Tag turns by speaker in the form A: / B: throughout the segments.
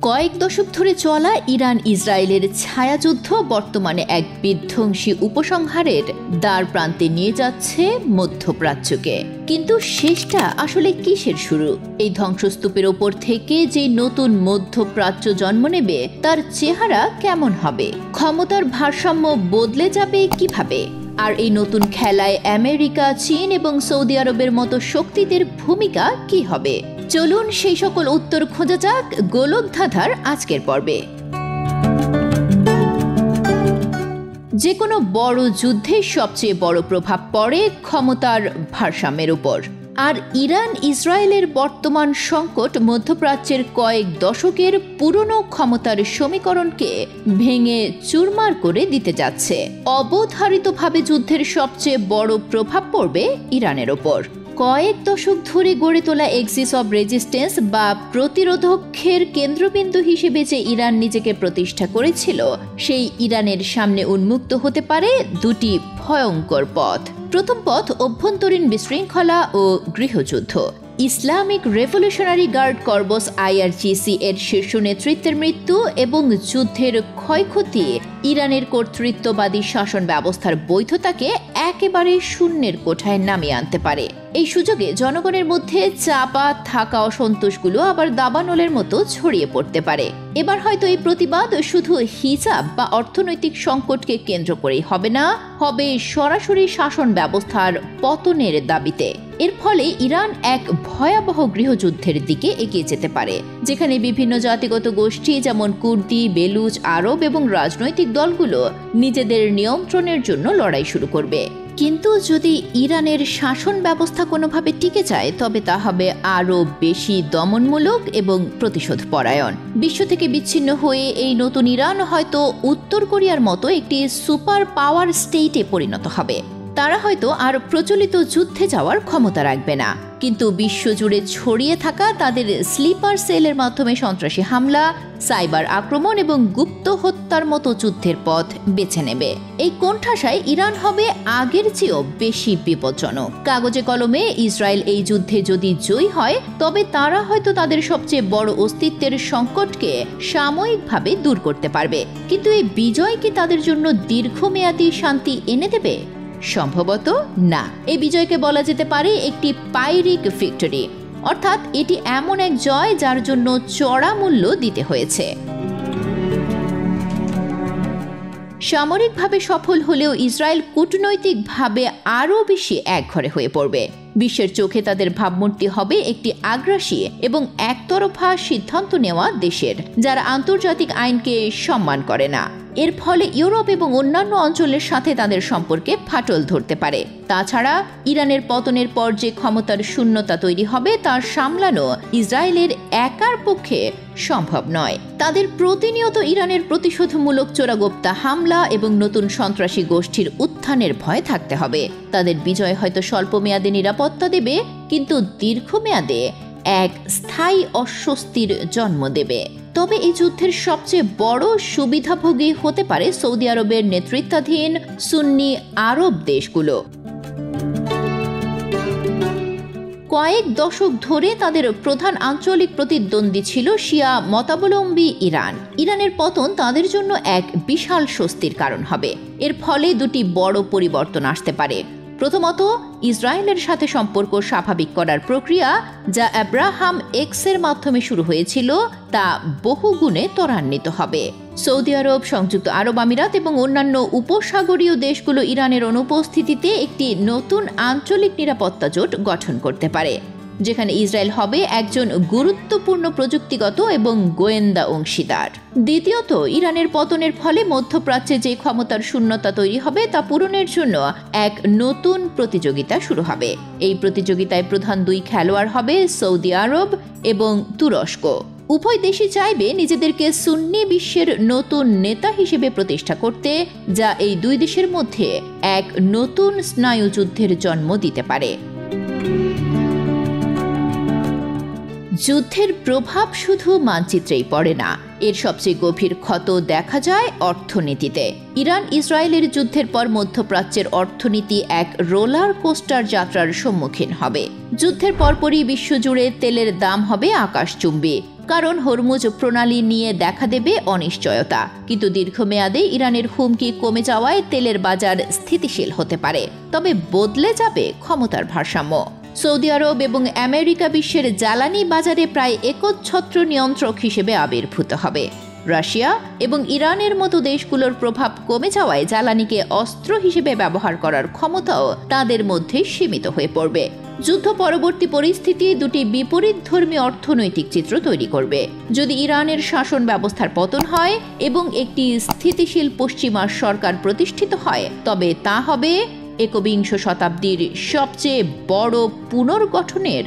A: কয়েক দশক ধরে চলা ইরান ইসরায়েলের ছায়াযুদ্ধ বর্তমানে এক বিধ্বংসী উপসংহারের দ্বার প্রান্তে নিয়ে যাচ্ছে মধ্যপ্রাচ্যকে। কিন্তু শেষটা আসলে কিসের শুরু? এই ধ্বংসস্তূপের ওপর থেকে যে নতুন মধ্যপ্রাচ্য জন্ম নেবে তার চেহারা কেমন হবে? ক্ষমতার ভারসাম্য বদলে যাবে কিভাবে? আর এই নতুন খেলায় আমেরিকা, চীন এবং সৌদি আরবের মতো শক্তিদের ভূমিকা কি হবে? চলুন সেই সকল উত্তর খোঁজা যাক গোলকধাঁধার আজকের পর্বে। যে কোনো বড় যুদ্ধে সবচেয়ে বড় প্রভাব পড়ে ক্ষমতার ভারসাম্যের উপর। আর ইরান ইসরায়েলের বর্তমান সংকট মধ্যপ্রাচ্যের কয়েক দশকের পুরনো ক্ষমতার সমীকরণকে ভেঙে চুরমার করে দিতে যাচ্ছে। অবধারিতভাবে যুদ্ধের সবচেয়ে বড় প্রভাব পড়বে ইরানের ওপর। কয়েক দশক ধরে গড়ে তোলা এক্সিস অব রেজিস্ট্যান্স বা প্রতিরোধকের কেন্দ্রবিন্দু হিসেবে যে ইরান নিজেকে প্রতিষ্ঠা করেছিল, সেই ইরানের সামনে উন্মুক্ত হতে পারে দুটি ভয়ঙ্কর পথ। প্রথম পথ অভ্যন্তরীণ বিশৃঙ্খলা ও গৃহযুদ্ধ। Islamic Revolutionary Guard Corps IRGC এর শীর্ষ নেতৃত্বের মৃত্যু এবং যুদ্ধের ক্ষয়ক্ষতি ইরানের কর্তৃত্ববাদী শাসন ব্যবস্থার বৈধতাকে একেবারে শূন্যের কোঠায় নামিয়ে আনতে পারে। এই সুযোগে জনগণের মধ্যে চাপা থাকা অসন্তোষগুলো আবার দাবানলের মতো ছড়িয়ে পড়তে পারে। এবার হয়তো এই প্রতিবাদ শুধু হিজাব বা অর্থনৈতিক সংকটকে কেন্দ্র করেই হবে না, হবে সরাসরি শাসন ব্যবস্থার পতনের দাবিতে। এর ফলে ইরান এক ভয়াবহ গৃহযুদ্ধের দিকে এগিয়ে যেতে পারে, যেখানে বিভিন্ন জাতিগত গোষ্ঠী যেমন কুর্দি, বেলুচ, আরব এবং রাজনৈতিক দলগুলো নিজেদের নিয়ন্ত্রণের জন্য লড়াই শুরু করবে। কিন্তু যদি ইরানের শাসন ব্যবস্থা কোনোভাবে টিকে যায়, তবে তা হবে আরও বেশি দমনমূলক এবং প্রতিশোধ পরায়ণ। বিশ্ব থেকে বিচ্ছিন্ন হয়ে এই নতুন ইরান হয়তো উত্তর কোরিয়ার মতো একটি সুপার পাওয়ার স্টেটে পরিণত হবে। তারা হয়তো আর প্রচলিত যুদ্ধে যাওয়ার ক্ষমতা রাখবে না, কিন্তু বিশ্বজুড়ে ছড়িয়ে থাকা তাদের স্লিপার সেলের মাধ্যমে সন্ত্রাসী হামলা, সাইবার আক্রমণ এবং গুপ্ত হত্যার মতো যুদ্ধের পথ বেছে নেবে। এই কোণঠাসায় ইরান হবে আগের চেয়েও বেশি বিপজ্জনক। কাগজে কলমে ইসরায়েল এই যুদ্ধে যদি জয়ী হয়, তবে তারা হয়তো তাদের সবচেয়ে বড় অস্তিত্বের সংকটকে সাময়িকভাবে দূর করতে পারবে। কিন্তু এই বিজয় কি তাদের জন্য দীর্ঘমেয়াদী শান্তি এনে দেবে? সম্ভবত না। এই বিজয়কে বলা যেতে পারে একটি পাইরিক ভিক্টরি, অর্থাৎ এটি এমন এক জয় যার জন্য চড়া মূল্য দিতে হয়েছে। সামরিকভাবে সফল হলেও ইসরায়েল কূটনৈতিকভাবে আরও বেশি একঘরে হয়ে পড়বে। বিশ্বের চোখে তাদের ভাবমূর্তি হবে একটি আগ্রাসী এবং একতরফা সিদ্ধান্ত নেওয়া দেশের, যারা আন্তর্জাতিক আইনকে সম্মান করে না। এর ফলে ইউরোপ এবং অন্যান্য অঞ্চলের সাথে তাদের সম্পর্কে ফাটল ধরতে পারে। তাছাড়া ইরানের পতনের পর যে ক্ষমতার শূন্যতা তৈরি হবে তা সামলানো ইসরায়েলের একার পক্ষে সম্ভব নয়। তাদের প্রতিনিয়ত ইরানের প্রতিশোধমূলক চোরাগোপ্তা হামলা এবং নতুন সন্ত্রাসী গোষ্ঠীর উত্থানের ভয় থাকতে হবে। তাদের বিজয় হয়তো স্বল্পমেয়াদে নিরাপত্তা দেবে, কিন্তু দীর্ঘমেয়াদে এক স্থায়ী অস্বস্তির জন্ম দেবে। তবে এই যুদ্ধের সবচেয়ে বড় সুবিধাভোগী হতে পারে সৌদি আরবের নেতৃত্বাধীন সুন্নি আরব দেশগুলো। কয়েক দশক ধরে তাদের প্রধান আঞ্চলিক প্রতিদ্বন্দ্বী ছিল শিয়া মতাবলম্বী ইরান। ইরানের পতন তাদের জন্য এক বিশাল স্বস্তির কারণ হবে। এর ফলে দুটি বড় পরিবর্তন আসতে পারে। প্রথমত, ইসরায়েলের সাথে সম্পর্ক স্বাভাবিক করার প্রক্রিয়া, যা আব্রাহাম এক্সের মাধ্যমে শুরু হয়েছিল, তা বহুগুণে ত্বরান্বিত হবে। সৌদি আরব, সংযুক্ত আরব আমিরাত এবং অন্যান্য উপসাগরীয় দেশগুলো ইরানের অনুপস্থিতিতে একটি নতুন আঞ্চলিক নিরাপত্তা জোট গঠন করতে পারে, যেখানে ইসরায়েল হবে একজন গুরুত্বপূর্ণ প্রযুক্তিগত এবং গোয়েন্দা অংশীদার। দ্বিতীয়ত, ইরানের পতনের ফলে মধ্যপ্রাচ্যে যে ক্ষমতার শূন্যতা তৈরি হবে তা পূরণের জন্য এক নতুন প্রতিযোগিতা শুরু হবে। এই প্রতিযোগিতায় প্রধান দুই খেলোয়াড় হবে সৌদি আরব এবং তুরস্ক। উভয় দেশই চাইবে নিজেদেরকে সুন্নি বিশ্বের নতুন নেতা হিসেবে প্রতিষ্ঠা করতে, যা এই দুই দেশের মধ্যে এক নতুন স্নায়ুযুদ্ধের জন্ম দিতে পারে। যুদ্ধের প্রভাব শুধু মানচিত্রেই পড়ে না, এর সবচেয়ে গভীর ক্ষত দেখা যায় অর্থনীতিতে। ইরান ইসরায়েলের যুদ্ধের পর মধ্যপ্রাচ্যের অর্থনীতি এক রোলার কোস্টার যাত্রার সম্মুখীন হবে। যুদ্ধের পরপরই বিশ্বজুড়ে তেলের দাম হবে আকাশচুম্বী। কারণ হরমুজ প্রণালী নিয়ে দেখা দেবে অনিশ্চয়তা। কিন্তু দীর্ঘমেয়াদে ইরানের হুমকি কমে যাওয়ায় তেলের বাজার স্থিতিশীল হতে পারে, তবে বদলে যাবে ক্ষমতার ভারসাম্য। সৌদি আরব এবং আমেরিকা বিশ্বের জ্বালানি বাজারে প্রায় একচ্ছত্র নিয়ন্ত্রক হিসেবে আবির্ভূত হবে। রাশিয়া এবং ইরানের মতো দেশগুলোর প্রভাব কমে যাওয়ায় জ্বালানিকে অস্ত্র হিসেবে ব্যবহার করার ক্ষমতাও তাদের মধ্যে সীমিত হয়ে পড়বে। যুদ্ধ পরবর্তী পরিস্থিতি দুটি বিপরীতধর্মী অর্থনৈতিক চিত্র তৈরি করবে। যদি ইরানের শাসন ব্যবস্থার পতন হয় এবং একটি স্থিতিশীল পশ্চিমা সরকার প্রতিষ্ঠিত হয়, তবে তা হবে একবিংশ শতাব্দীর সবচেয়ে বড় পুনর্গঠনের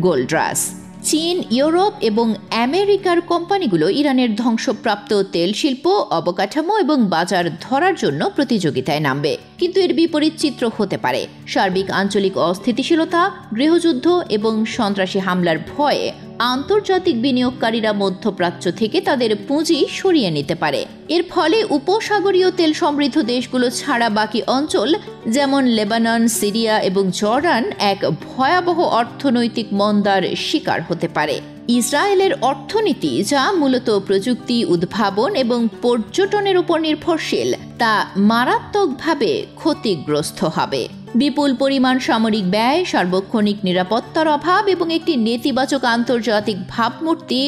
A: গোল্ড রাশ। চীন, ইউরোপ এবং আমেরিকার কোম্পানিগুলো ইরানের ধ্বংসপ্রাপ্ত তেল শিল্প, অবকাঠামো এবং বাজার ধরার জন্য প্রতিযোগিতায় নামবে। কিন্তু এর বিপরীত চিত্র হতে পারে। সার্বিক আঞ্চলিক অস্থিতিশীলতা, গৃহযুদ্ধ এবং সন্ত্রাসী হামলার ভয়ে আন্তর্জাতিক বিনিয়োগকারীরা মধ্যপ্রাচ্য থেকে তাদের পুঁজি সরিয়ে নিতে পারে। এর ফলে উপসাগরীয় তেল সমৃদ্ধ দেশগুলো ছাড়া বাকি অঞ্চল যেমন লেবানন, সিরিয়া এবং জর্ডান এক ভয়াবহ অর্থনৈতিক মন্দার শিকার হতে পারে। ইসরায়েলের অর্থনীতি, যা মূলত প্রযুক্তি, উদ্ভাবন এবং পর্যটনের উপর নির্ভরশীল, তা মারাত্মকভাবে ক্ষতিগ্রস্ত হবে। বিপুল পরিমাণ সামরিক ব্যয়, সার্বক্ষণিক নিরাপত্তার অভাব এবং একটি নেতিবাচক আন্তর্জাতিক ভাবমূর্তি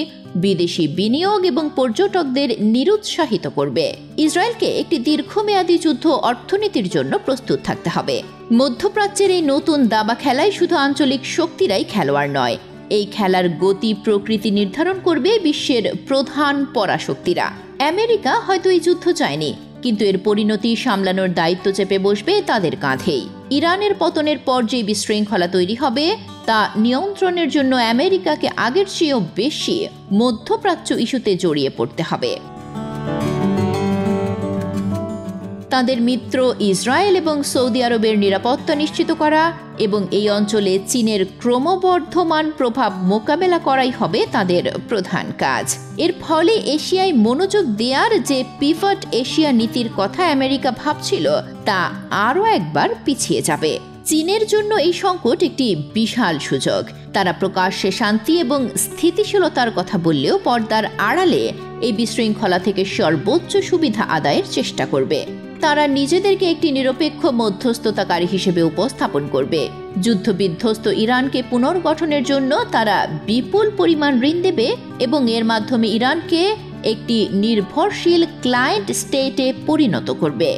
A: বিদেশি বিনিয়োগ এবং পর্যটকদের নিরুৎসাহিত করবে। ইসরায়েলকে একটি দীর্ঘমেয়াদী যুদ্ধ অর্থনীতির জন্য প্রস্তুত থাকতে হবে। মধ্যপ্রাচ্যের এই নতুন দাবা খেলায় শুধু আঞ্চলিক শক্তিরাই খেলোয়াড় নয়, এই খেলার গতি প্রকৃতি নির্ধারণ করবে বিশ্বের প্রধান পরাশক্তিরা। আমেরিকা হয়তো এই যুদ্ধ চায়নি, কিন্তু এর পরিণতি সামলানোর দায়িত্ব চেপে বসবে তাদের কাঁধেই। ইরানের পতনের পর যে বিশৃঙ্খলা তৈরি হবে তা নিয়ন্ত্রণের জন্য আমেরিকাকে আগের চেয়েও বেশি মধ্যপ্রাচ্য ইস্যুতে জড়িয়ে পড়তে হবে। তাদের মিত্র ইসরায়েল এবং সৌদি আরবের নিরাপত্তা নিশ্চিত করা এবং এই অঞ্চলে চীনের ক্রমবর্ধমান প্রভাব মোকাবেলা করাই হবে তাদের প্রধান কাজ। এর ফলে এশিয়ায় মনোযোগ দেওয়ার যে পিভট এশিয়া নীতির কথা আমেরিকা ভাবছিল, তা আরও একবার পিছিয়ে যাবে। চীনের জন্য এই সংকট একটি বিশাল সুযোগ। তারা প্রকাশ্যে শান্তি এবং স্থিতিশীলতার কথা বললেও পর্দার আড়ালে এই বিশৃঙ্খলা থেকে সর্বোচ্চ সুবিধা আদায়ের চেষ্টা করবে। তারা নিজেদেরকে একটি নিরপেক্ষ মধ্যস্থতাকারী হিসেবে উপস্থাপন করবে। যুদ্ধবিধ্বস্ত ইরানকে পুনর্গঠনের জন্য তারা বিপুল পরিমাণ ঋণ দেবে এবং এর মাধ্যমে ইরানকে একটি নির্ভরশীল ক্লায়েন্ট স্টেটে পরিণত করবে।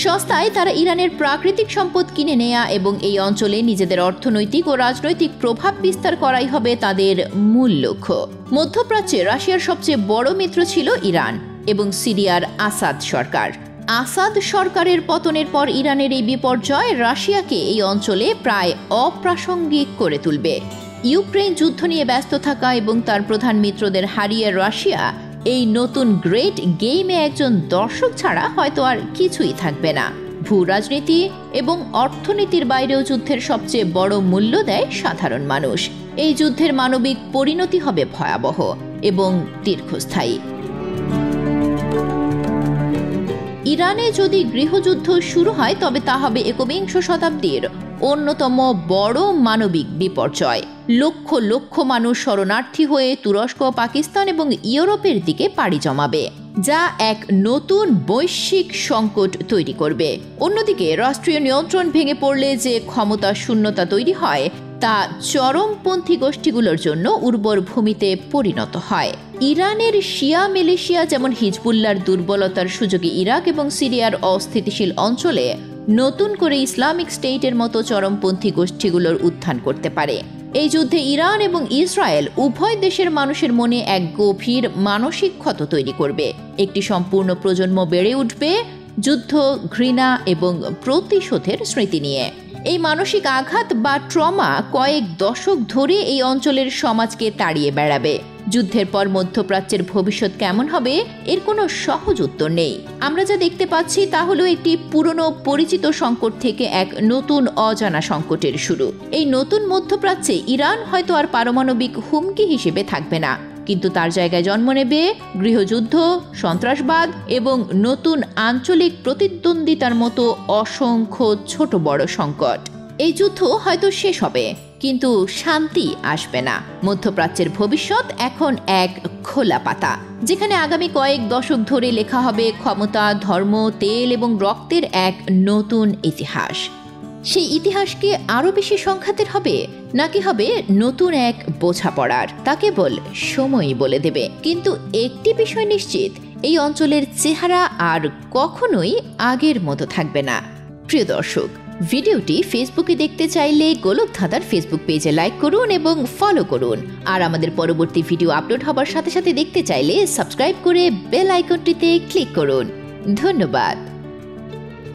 A: সস্তায় তারা ইরানের প্রাকৃতিক সম্পদ কিনে নেয়া এবং এই অঞ্চলে নিজেদের অর্থনৈতিক ও রাজনৈতিক প্রভাব বিস্তার করাই হবে তাদের মূল লক্ষ্য। মধ্যপ্রাচ্যে রাশিয়ার সবচেয়ে বড় মিত্র ছিল ইরান এবং সিরিয়ার আসাদ সরকার। আসাদ সরকারের পতনের পর ইরানের এই বিপর্যয় রাশিয়াকে এই অঞ্চলে প্রায় অপ্রাসঙ্গিক করে তুলবে। ইউক্রেন যুদ্ধ নিয়ে ব্যস্ত থাকা এবং তার প্রধান মিত্রদের হারিয়ে রাশিয়া এই নতুন গ্রেট গেমে একজন দর্শক ছাড়া হয়তো আর কিছুই থাকবে না। ভূ রাজনীতি এবং অর্থনীতির বাইরেও যুদ্ধের সবচেয়ে বড় মূল্য দেয় সাধারণ মানুষ। এই যুদ্ধের মানবিক পরিণতি হবে ভয়াবহ এবং দীর্ঘস্থায়ী। ইরানে যদি গৃহযুদ্ধ শুরু হয়, তবে তা হবে একবিংশ শতাব্দীর অন্যতম বড় মানবিক বিপর্যয়। লক্ষ লক্ষ মানুষ শরণার্থী হয়ে তুরস্ক, পাকিস্তান এবং ইউরোপের দিকে পাড়ি জমাবে, যা এক নতুন বৈশ্বিক সংকট তৈরি করবে। অন্যদিকে রাষ্ট্রীয় নিয়ন্ত্রণ ভেঙে পড়লে যে ক্ষমতা শূন্যতা তৈরি হয়, তা চরমপন্থী গোষ্ঠীগুলোর জন্য উর্বর ভূমিতে পরিণত হয়। ইরানের শিয়া মিলিশিয়া যেমন হিজবুল্লাহর দুর্বলতার সুযোগে ইরাক এবং সিরিয়ার অস্থিতিশীল অঞ্চলে নতুন করে ইসলামিক স্টেটের মতো চরমপন্থী গোষ্ঠীগুলোর উত্থান করতে পারে। এই যুদ্ধে ইরান এবং ইসরায়েল উভয় দেশের মানুষের মনে এক গভীর মানসিক ক্ষত তৈরি করবে। একটি সম্পূর্ণ প্রজন্ম বেড়ে উঠবে যুদ্ধ, ঘৃণা এবং প্রতিশোধের স্মৃতি নিয়ে। এই মানসিক আঘাত বা ট্রমা কয়েক দশক ধরে এই অঞ্চলের সমাজকে তাড়িয়ে বেড়াবে। যুদ্ধের পর মধ্যপ্রাচ্যের ভবিষ্যৎ কেমন হবে, এর কোনো সহজ উত্তর নেই। আমরা যা দেখতে পাচ্ছি তা হলো একটি পুরনো পরিচিত সংকট থেকে এক নতুন অজানা সংকটের শুরু। এই নতুন মধ্যপ্রাচ্যে ইরান হয়তো আর পারমাণবিক হুমকি হিসেবে থাকবে না, কিন্তু তার জায়গায় জন্ম নেবে গৃহযুদ্ধ, সন্ত্রাসবাদ এবং নতুন আঞ্চলিক প্রতিদ্বন্দ্বিতার মতো অসংখ্য ছোট বড় সংকট। এই যুদ্ধ হয়তো শেষ হবে, কিন্তু শান্তি আসবে না। মধ্যপ্রাচ্যের ভবিষ্যৎ এখন এক খোলা পাতা, যেখানে আগামী কয়েক দশক ধরে লেখা হবে ক্ষমতা, ধর্ম, তেল এবং রক্তের এক নতুন ইতিহাস। সেই ইতিহাস কি আরও বেশি সংঘাতের হবে, নাকি হবে নতুন এক বোঝাপড়ার? তা কেবল সময়ই বলে দেবে। কিন্তু একটি বিষয় নিশ্চিত, এই অঞ্চলের চেহারা আর কখনোই আগের মতো থাকবে না। প্রিয় দর্শক, ভিডিওটি ফেসবুকে দেখতে চাইলে গোলকধাঁধার ফেসবুক পেজে লাইক করুন এবং ফলো করুন। আর আমাদের পরবর্তী ভিডিও আপলোড হবার সাথে সাথে দেখতে চাইলে সাবস্ক্রাইব করে বেল আইকনটিতে ক্লিক করুন। ধন্যবাদ।